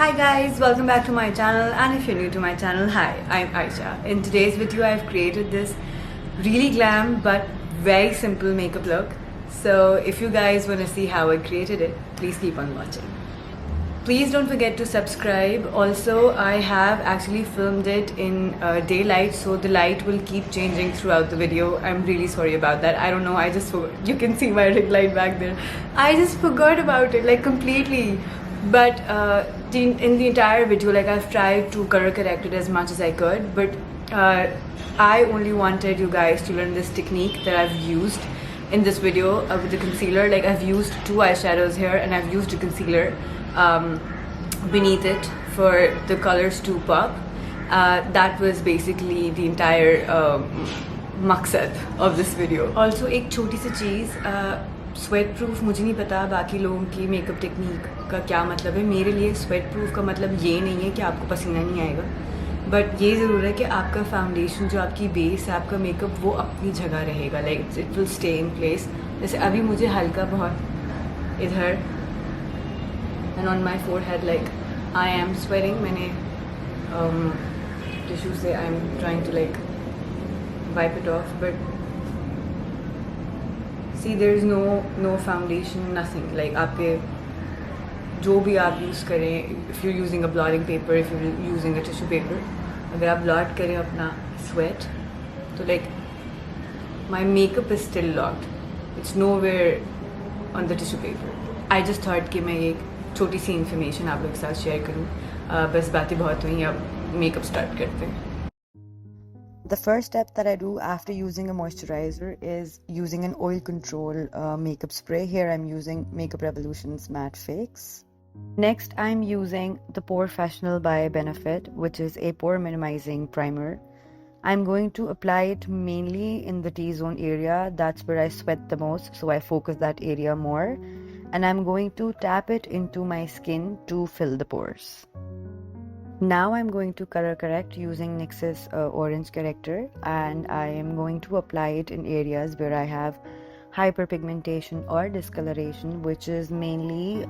Hi guys, welcome back to my channel, and if you're new to my channel, hi, I'm Aisha. In today's video, I've created this really glam but very simple makeup look. So if you guys want to see how I created it, please keep on watching. Please don't forget to subscribe. Also, I have actually filmed it in daylight, so the light will keep changing throughout the video. I'm really sorry about that. I don't know, I just forgot. You can see my ring light back there. I just forgot about it, like completely. But in the entire video, like I've tried to color correct it as much as I could, but I only wanted you guys to learn this technique that I've used in this video with the concealer. Like I've used two eyeshadows here, and I've used a concealer beneath it for the colors to pop. That was basically the entire maqsad of this video. Also, एक छोटी सी चीज़, sweat proof मुझे नहीं पता बाकी लोगों की makeup technique का क्या मतलब है. मेरे लिए स्वेट प्रूफ का मतलब ये नहीं है कि आपको पसीना नहीं आएगा, बट ये ज़रूर है कि आपका फाउंडेशन जो आपकी बेस है, आपका मेकअप वो अपनी जगह रहेगा. Like it will stay in place. जैसे अभी मुझे हल्का बहुत इधर and on my forehead like I am sweating. मैंने टिश्यू से I am trying to like wipe it off, but see there is no foundation, nothing. like आपके जो भी आप यूज़ करें, if you're using a blotting paper, if you're using a tissue paper, अगर आप blot करें अपना sweat, तो like my makeup is still locked. It's nowhere on the tissue paper. I just thought कि मैं एक छोटी सी information आप लोग के साथ share करूँ. बस बातें बहुत हुई, अब makeup start करते हैं. The first step that I do after using a moisturizer is using an oil control makeup spray. Here I'm using Makeup Revolution's Matte Fix. Next I'm using the Porefessional by Benefit, which is a pore minimizing primer. I'm going to apply it mainly in the T-zone area. That's where I sweat the most, so I focus that area more. And I'm going to tap it into my skin to fill the pores. Now I'm going to color correct using NYX's Orange Corrector, and I am going to apply it in areas where I have hyperpigmentation or discoloration, which is mainly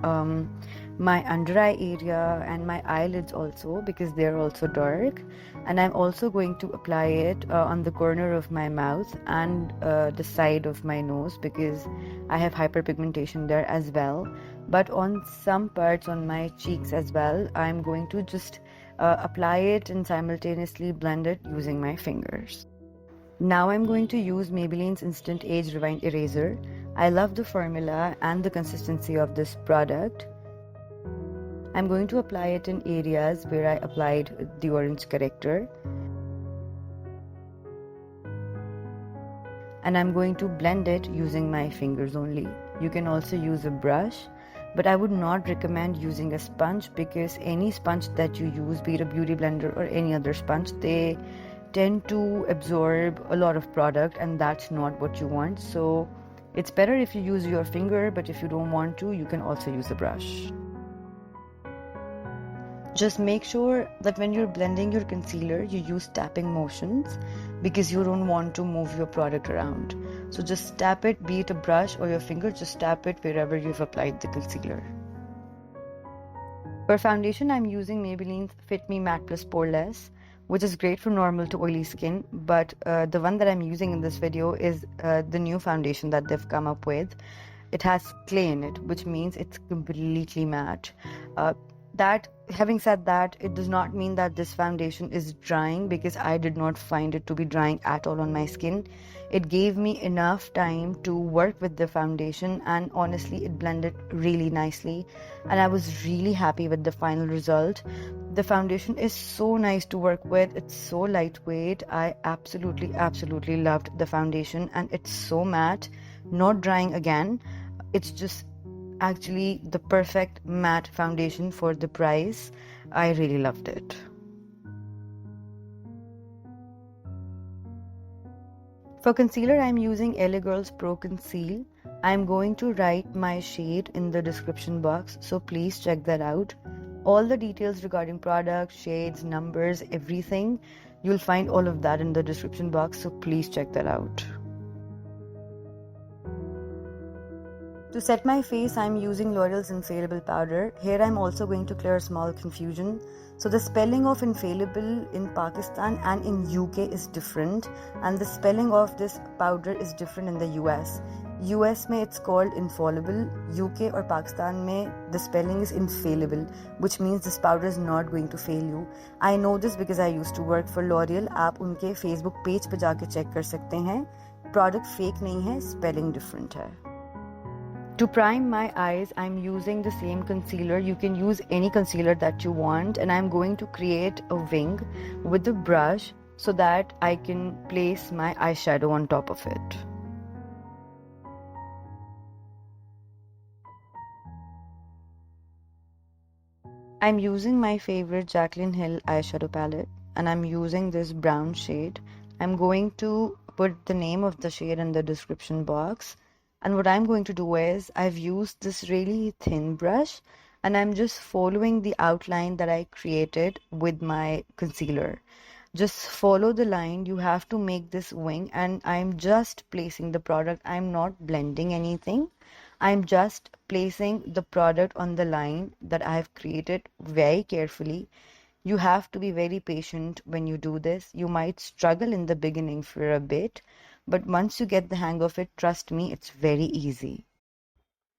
my under eye area and my eyelids also, because they're also dark. And I'm also going to apply it on the corner of my mouth and the side of my nose, because I have hyperpigmentation there as well. But on some parts on my cheeks as well, I'm going to just apply it and simultaneously blend it using my fingers. Now I'm going to use Maybelline's Instant Age Rewind Eraser. I love the formula and the consistency of this product. I'm going to apply it in areas where I applied the Orange Corrector. And I'm going to blend it using my fingers only. You can also use a brush, but I would not recommend using a sponge, because any sponge that you use, be it a beauty blender or any other sponge, they tend to absorb a lot of product, and that's not what you want. So it's better if you use your finger, but if you don't want to, you can also use a brush. Just make sure that when you're blending your concealer, you use tapping motions, because you don't want to move your product around. So just tap it, be it a brush or your finger, just tap it wherever you've applied the concealer. For foundation, I'm using Maybelline's Fit Me Matte Plus Poreless, which is great for normal to oily skin, but the one that I'm using in this video is the new foundation that they've come up with. It has clay in it, which means it's completely matte. Having said that, it does not mean that this foundation is drying, because I did not find it to be drying at all on my skin. It gave me enough time to work with the foundation, and honestly it blended really nicely, and I was really happy with the final result. The foundation is so nice to work with. It's so lightweight. I absolutely loved the foundation, and it's so matte, not drying again. It's just actually the perfect matte foundation for the price. I really loved it. For concealer, I'm using LA Girl's Pro Conceal. I'm going to write my shade in the description box, so please check that out. All the details regarding products, shades, numbers, everything, you'll find all of that in the description box, so please check that out. To set my face, I'm using L'Oreal's Infaillible powder. Here I'm also going to clear a small confusion. So the spelling of Infaillible in Pakistan and in UK is different, and the spelling of this powder is different in the US. US mein it's called Infallible, UK or Pakistan mein the spelling is Infaillible, which means this powder is not going to fail you. I know this because I used to work for L'Oreal. आप उनके Facebook page पे जाके check कर सकते हैं. Product fake नहीं है, spelling different है. To prime my eyes, I'm using the same concealer. You can use any concealer that you want, and I'm going to create a wing with the brush so that I can place my eyeshadow on top of it. I'm using my favorite Jaclyn Hill eyeshadow palette, and I'm using this brown shade. I'm going to put the name of the shade in the description box. And what I'm going to do is, I've used this really thin brush and I'm just following the outline that I created with my concealer. Just follow the line. You have to make this wing, and I'm just placing the product. I'm not blending anything. I'm just placing the product on the line that I have created very carefully. You have to be very patient when you do this. You might struggle in the beginning for a bit, but once you get the hang of it, trust me, it's very easy.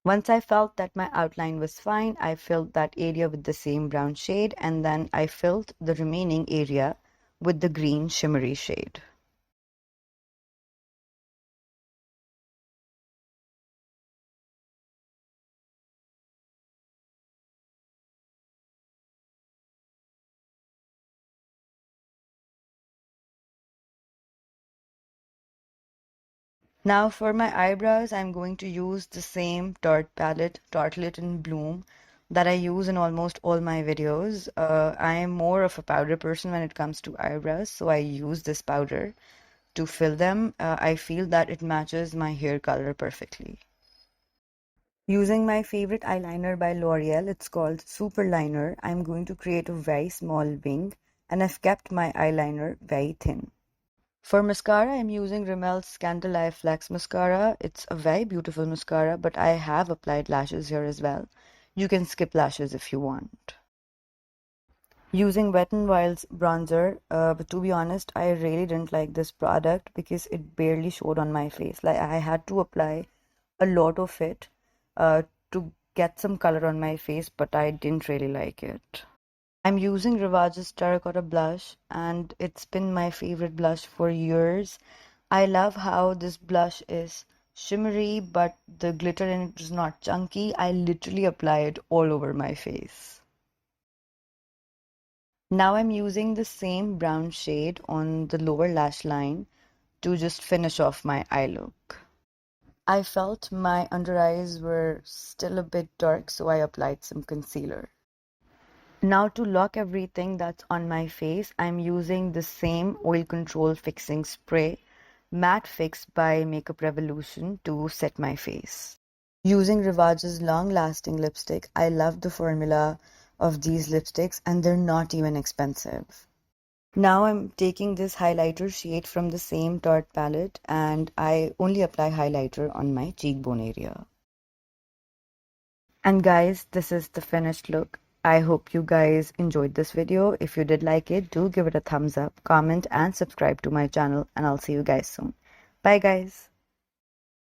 Once I felt that my outline was fine, I filled that area with the same brown shade, and then I filled the remaining area with the green shimmery shade. Now for my eyebrows, I'm going to use the same Tarte palette, Tartellete in Bloom, that I use in almost all my videos. I am more of a powder person when it comes to eyebrows, so I use this powder to fill them. I feel that it matches my hair color perfectly. Using my favorite eyeliner by L'Oreal, it's called Super Liner, I'm going to create a very small wing, and I've kept my eyeliner very thin. For mascara, I'm using Rimmel's Candle Eye Flex Mascara. It's a very beautiful mascara, but I have applied lashes here as well. You can skip lashes if you want. Using Wet n Wild's bronzer, but to be honest, I really didn't like this product because it barely showed on my face. Like, I had to apply a lot of it to get some color on my face, but I didn't really like it. I'm using Rivaj's Terracotta blush, and it's been my favorite blush for years. I love how this blush is shimmery, but the glitter in it is not chunky. I literally apply it all over my face. Now I'm using the same brown shade on the lower lash line to just finish off my eye look. I felt my under eyes were still a bit dark, so I applied some concealer. Now to lock everything that's on my face, I'm using the same oil control fixing spray, Matte Fix by Makeup Revolution, to set my face. Using Rivaj's long-lasting lipstick, I love the formula of these lipsticks and they're not even expensive. Now I'm taking this highlighter shade from the same Tarte palette, and I only apply highlighter on my cheekbone area. And guys, this is the finished look. I hope you guys enjoyed this video. If you did like it, do give it a thumbs up, comment and subscribe to my channel, and I'll see you guys soon. Bye guys.